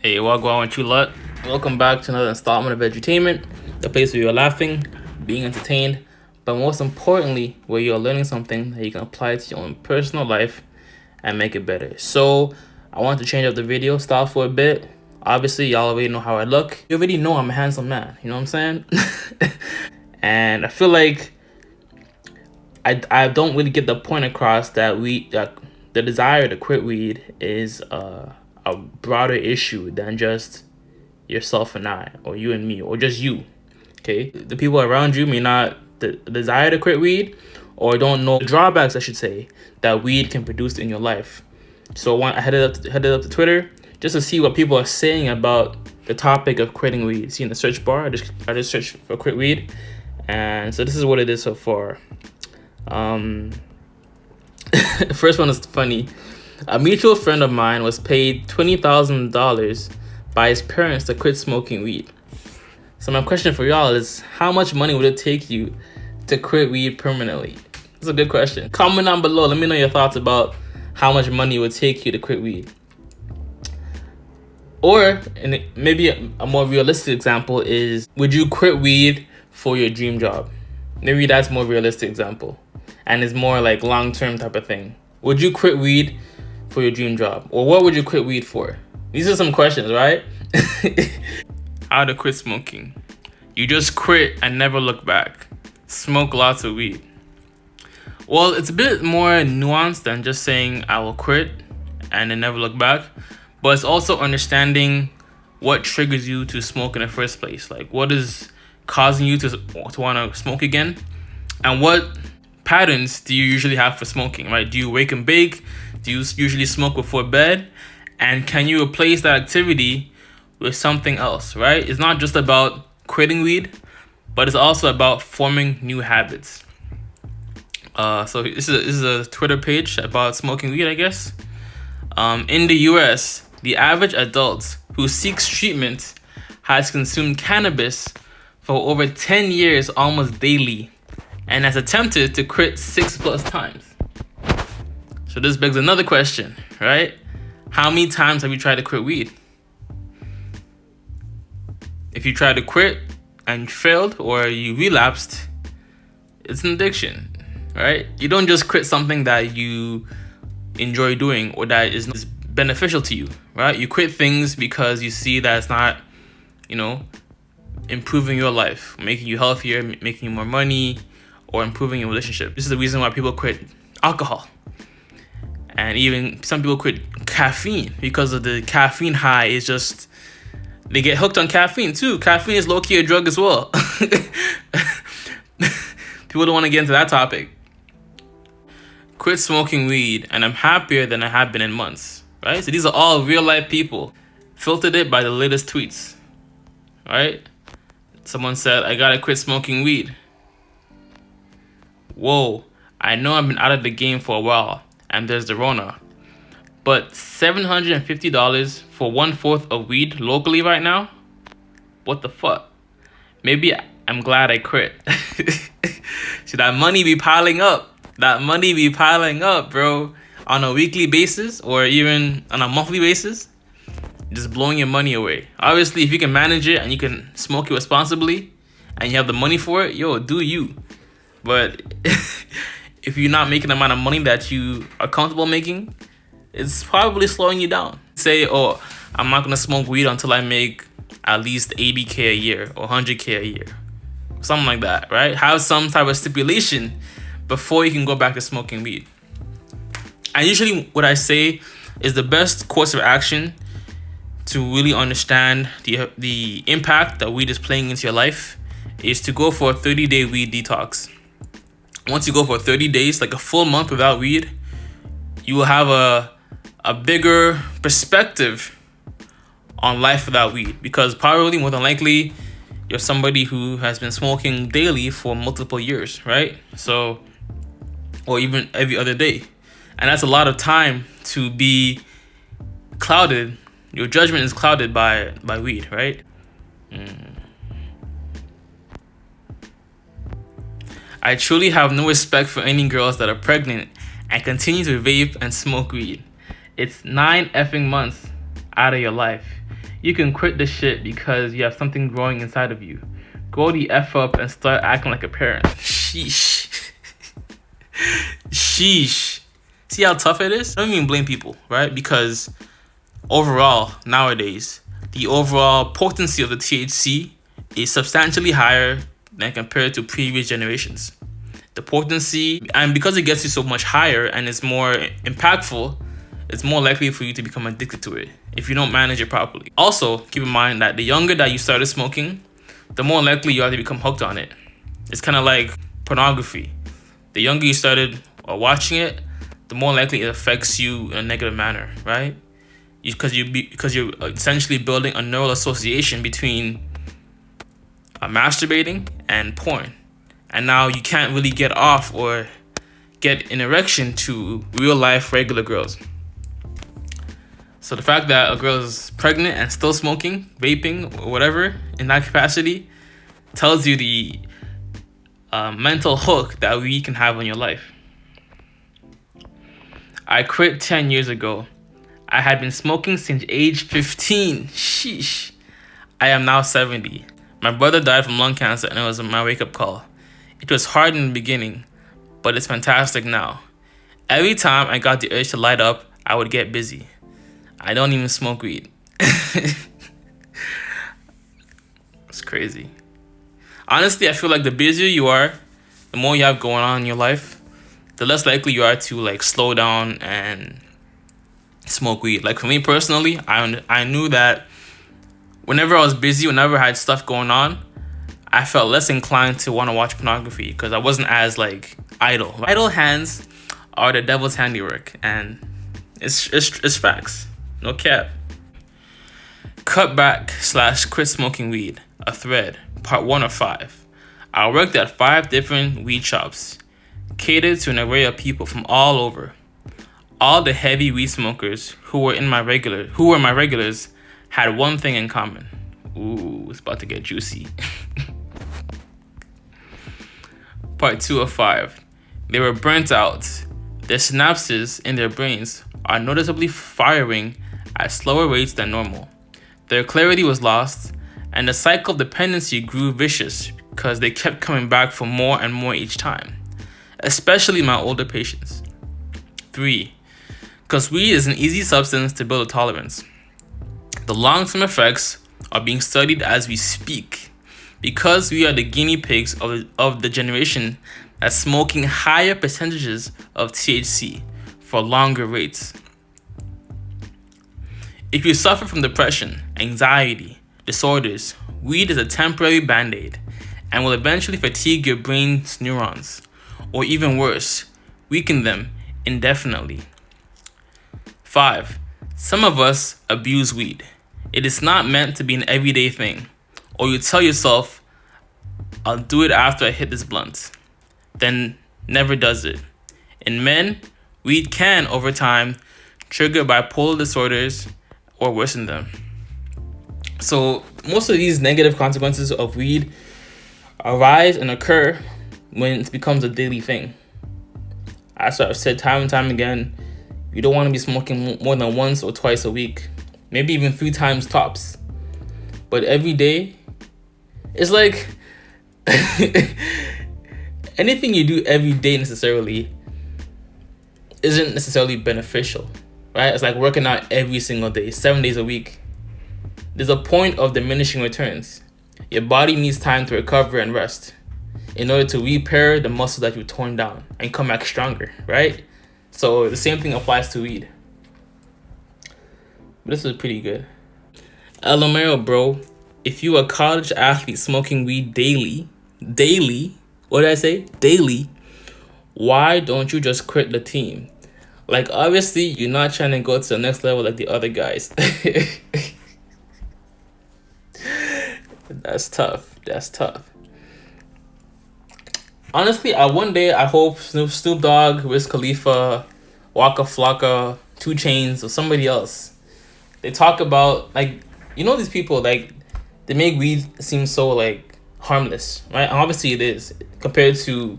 Hey, wagwan with you lot. Welcome back to another installment of Edutainment, the place where you're laughing, being entertained, but most importantly, where you're learning something that you can apply to your own personal life and make it better. So, I want to change up the video style for a bit. Obviously, y'all already know how I look. You already know I'm a handsome man, you know what I'm saying? And I feel like I don't really get the point across that the desire to quit weed is a broader issue than just yourself and I, or you and me, or just you. Okay, the people around you may not desire to quit weed, or don't know the drawbacks, I should say, that weed can produce in your life. So I headed up to Twitter just to see what people are saying about the topic of quitting weed. See in the search bar, I just searched for quit weed, and so this is what it is so far. First one is funny. A mutual friend of mine was paid $20,000 by his parents to quit smoking weed. So my question for y'all is, how much money would it take you to quit weed permanently? That's a good question. Comment down below. Let me know your thoughts about how much money it would take you to quit weed. Or, and maybe a more realistic example is, would you quit weed for your dream job? Maybe that's a more realistic example, and it's more like long-term type of thing. Would you quit weed for your dream job? Or what would you quit weed for? These are some questions, right? How to quit smoking. You just quit and never look back. Smoke lots of weed. Well, it's a bit more nuanced than just saying I will quit and then never look back. But it's also understanding what triggers you to smoke in the first place. Like, what is causing you to want to smoke again? And what patterns do you usually have for smoking, right? Do you wake and bake? Do you usually smoke before bed? And can you replace that activity with something else, right? It's not just about quitting weed, but it's also about forming new habits. So this is a Twitter page about smoking weed, I guess. In the US, the average adult who seeks treatment has consumed cannabis for over 10 years almost daily and has attempted to quit 6+ times. So this begs another question, right? How many times have you tried to quit weed? If you tried to quit and you failed or you relapsed, it's an addiction, right? You don't just quit something that you enjoy doing or that is beneficial to you, right? You quit things because you see that it's not, improving your life, making you healthier, making you more money, or improving your relationship. This is the reason why people quit alcohol. And even some people quit caffeine because of the caffeine high. Is just, they get hooked on caffeine too. Caffeine is low-key a drug as well. People don't want to get into that topic. Quit smoking weed and I'm happier than I have been in months, right? So these are all real life people. Filtered it by the latest tweets, right? Someone said, I gotta quit smoking weed. Whoa, I know I've been out of the game for a while and there's the Rona, but $750 for 1/4 of weed locally right now? What the fuck? Maybe I'm glad I quit. See, that money be piling up. That money be piling up, bro. On a weekly basis or even on a monthly basis. Just blowing your money away. Obviously, if you can manage it and you can smoke it responsibly and you have the money for it, yo, do you. But if you're not making the amount of money that you are comfortable making, it's probably slowing you down. Say, oh, I'm not gonna smoke weed until I make at least 80K a year or 100K a year. Something like that, right? Have some type of stipulation before you can go back to smoking weed. And usually what I say is the best course of action to really understand the impact that weed is playing into your life is to go for a 30-day weed detox. Once you go for 30 days, like a full month without weed, you will have a bigger perspective on life without weed, because probably more than likely you're somebody who has been smoking daily for multiple years, right? So, or even every other day. And that's a lot of time to be clouded. Your judgment is clouded by weed, right? I truly have no respect for any girls that are pregnant and continue to vape and smoke weed. It's 9 effing months out of your life. You can quit the shit because you have something growing inside of you. Grow the F up and start acting like a parent. Sheesh. Sheesh. See how tough it is? I don't even blame people, right? Because overall, nowadays, the overall potency of the THC is substantially higher than compared to previous generations. The potency, and because it gets you so much higher and it's more impactful, it's more likely for you to become addicted to it if you don't manage it properly. Also, keep in mind that the younger that you started smoking, the more likely you are to become hooked on it. It's kind of like pornography. The younger you started watching it, the more likely it affects you in a negative manner, right? Because you're essentially building a neural association between masturbating and porn, and now you can't really get off or get an erection to real life regular girls. So the fact that a girl is pregnant and still smoking, vaping, or whatever in that capacity tells you the mental hook that weed can have on your life. I quit 10 years ago. I had been smoking since age 15. Sheesh. I am now 70. My brother died from lung cancer and it was my wake-up call. It was hard in the beginning, but it's fantastic now. Every time I got the urge to light up, I would get busy. I don't even smoke weed. It's crazy. Honestly, I feel like the busier you are, the more you have going on in your life, the less likely you are to like slow down and smoke weed. Like for me personally, I knew that whenever I was busy, whenever I had stuff going on, I felt less inclined to want to watch pornography because I wasn't as like idle. Idle hands are the devil's handiwork, and it's facts. No cap. Cut back / quit smoking weed. A thread. Part 1 of 5. I worked at 5 different weed shops, catered to an array of people from all over. All the heavy weed smokers who were my regulars had one thing in common. Ooh, it's about to get juicy. Part 2 of 5. They were burnt out. Their synapses in their brains are noticeably firing at slower rates than normal. Their clarity was lost, and the cycle of dependency grew vicious because they kept coming back for more and more each time, especially my older patients. 3. Because weed is an easy substance to build a tolerance. The long-term effects are being studied as we speak because we are the guinea pigs of the generation that's smoking higher percentages of THC for longer rates. If you suffer from depression, anxiety, disorders, weed is a temporary band-aid and will eventually fatigue your brain's neurons, or even worse, weaken them indefinitely. 5. Some of us abuse weed. It is not meant to be an everyday thing, or you tell yourself, I'll do it after I hit this blunt, then never does it. In men, weed can, over time, trigger bipolar disorders or worsen them. So most of these negative consequences of weed arise and occur when it becomes a daily thing. As I've said time and time again, you don't want to be smoking more than once or twice a week, maybe even 3 times tops. But every day, it's like anything you do every day necessarily isn't necessarily beneficial, right? It's like working out every single day, 7 days a week. There's a point of diminishing returns. Your body needs time to recover and rest in order to repair the muscle that you've torn down and come back stronger, right? So the same thing applies to weed. But this is pretty good. LMAO, bro. If you a college athlete smoking weed daily, what did I say? Daily, why don't you just quit the team? Like, obviously, you're not trying to go to the next level like the other guys. That's tough. Honestly, one day I hope Snoop Dogg, Wiz Khalifa, Waka Flocka, 2 Chainz, or somebody else, they talk about, like, you know, these people, like, they make weed seem so, like, harmless, right? And obviously it is compared to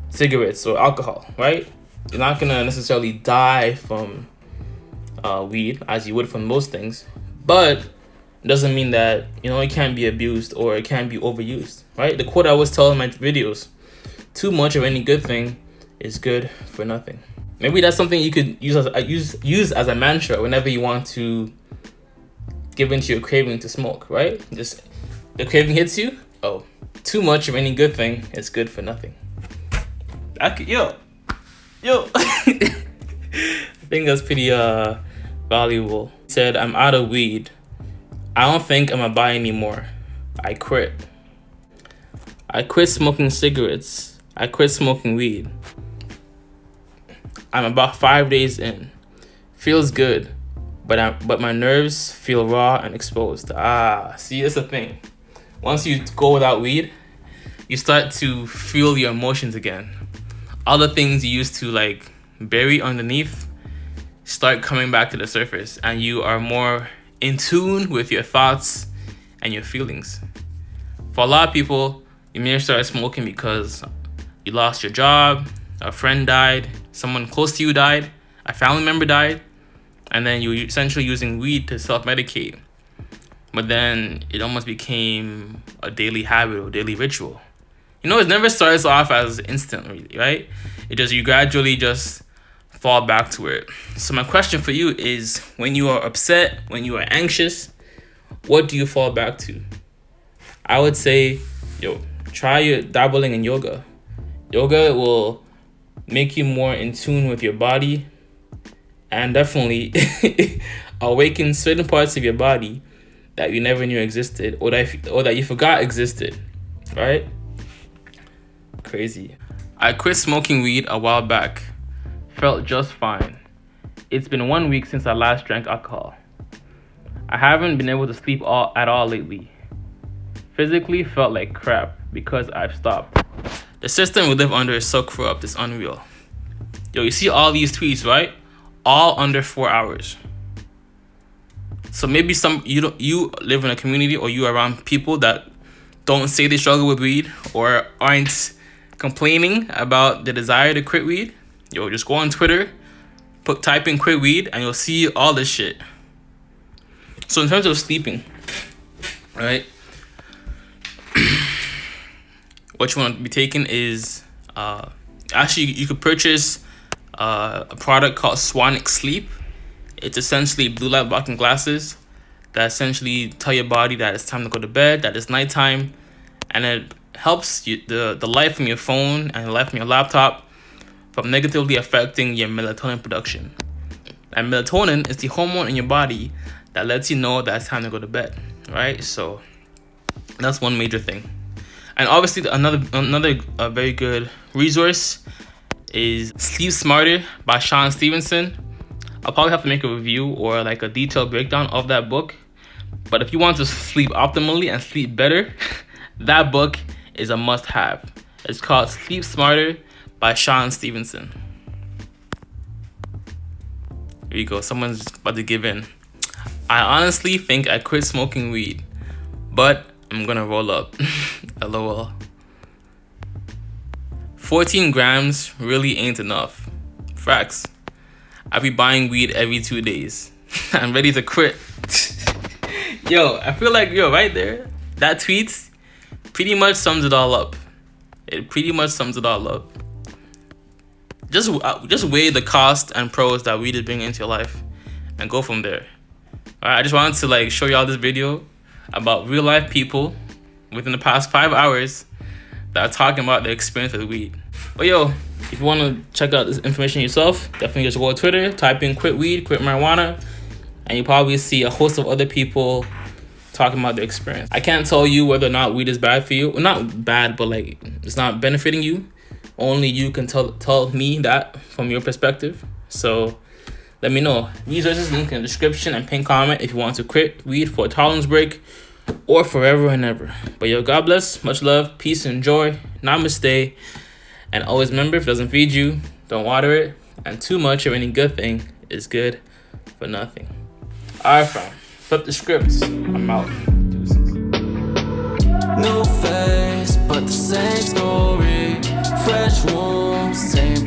cigarettes or alcohol, right? You're not gonna necessarily die from weed as you would from most things, but It doesn't mean that, you know, it can't be abused or it can't be overused, right? The quote I always tell in my videos: too much of any good thing is good for nothing. Maybe that's something you could use as a mantra whenever you want to give into your craving to smoke, right? Just the craving hits you. Oh, too much of any good thing is good for nothing. Yo. I think that's pretty valuable. He said, I'm out of weed. I don't think I'm gonna buy anymore. I quit. I quit smoking cigarettes. I quit smoking weed. I'm about 5 days in. Feels good, but my nerves feel raw and exposed. See, that's the thing. Once you go without weed, you start to feel your emotions again. All the things you used to like bury underneath start coming back to the surface, and you are more in tune with your thoughts and your feelings. For a lot of people, you may start smoking because you lost your job, a friend died, someone close to you died, a family member died, and then you're essentially using weed to self-medicate. But then it almost became a daily habit or daily ritual. You know, it never starts off as instant, right? You gradually just fall back to it. So my question for you is, when you are upset, when you are anxious, what do you fall back to? I would say, try your dabbling in yoga. Yoga will make you more in tune with your body and definitely awaken certain parts of your body that you never knew existed or that you forgot existed, right? Crazy. I quit smoking weed a while back. Felt just fine. It's been 1 week since I last drank alcohol. I haven't been able to sleep at all lately. Physically felt like crap because I've stopped. The system we live under is so corrupt, it's unreal. You see all these tweets, right? All under 4 hours. So maybe you live in a community or you are around people that don't say they struggle with weed or aren't complaining about the desire to quit weed. Just go on Twitter, type in quit weed, and you'll see all this shit. So in terms of sleeping, right? What you want to be taking is actually you could purchase a product called Sonic Sleep. It's essentially blue light blocking glasses that essentially tell your body that it's time to go to bed, that it's nighttime, and it helps the light from your phone and the light from your laptop from negatively affecting your melatonin production. And melatonin is the hormone in your body that lets you know that it's time to go to bed, right? So that's one major thing. And obviously another very good resource is Sleep Smarter by Sean Stevenson. I'll probably have to make a review or like a detailed breakdown of that book. But if you want to sleep optimally and sleep better, that book is a must-have. It's called Sleep Smarter by Sean Stevenson. Here you go. Someone's about to give in. I honestly think I quit smoking weed, but I'm gonna roll up. LOL. 14 grams really ain't enough. Facts. I be buying weed every 2 days. I'm ready to quit. I feel like right there, that tweet pretty much sums it all up. It pretty much sums it all up. Just weigh the cost and pros that weed is bringing into your life and go from there. Alright, I just wanted to like show y'all this video about real life people within the past 5 hours that are talking about their experience with weed. But if you want to check out this information yourself, definitely just go to Twitter, type in quit weed, quit marijuana, and you probably see a host of other people talking about their experience. I can't tell you whether or not weed is bad for you. Well, not bad, but like it's not benefiting you. Only you can tell me that from your perspective. So let me know. Resources link in the description and pin comment if you want to quit weed for a tolerance break or forever and ever. But God bless, much love, peace and joy, namaste, and always remember, if it doesn't feed you, don't water it, and too much of any good thing is good for nothing. Alright fam, flip the scripts, I'm out. Deuces. New face, but the same story. Fresh wounds, same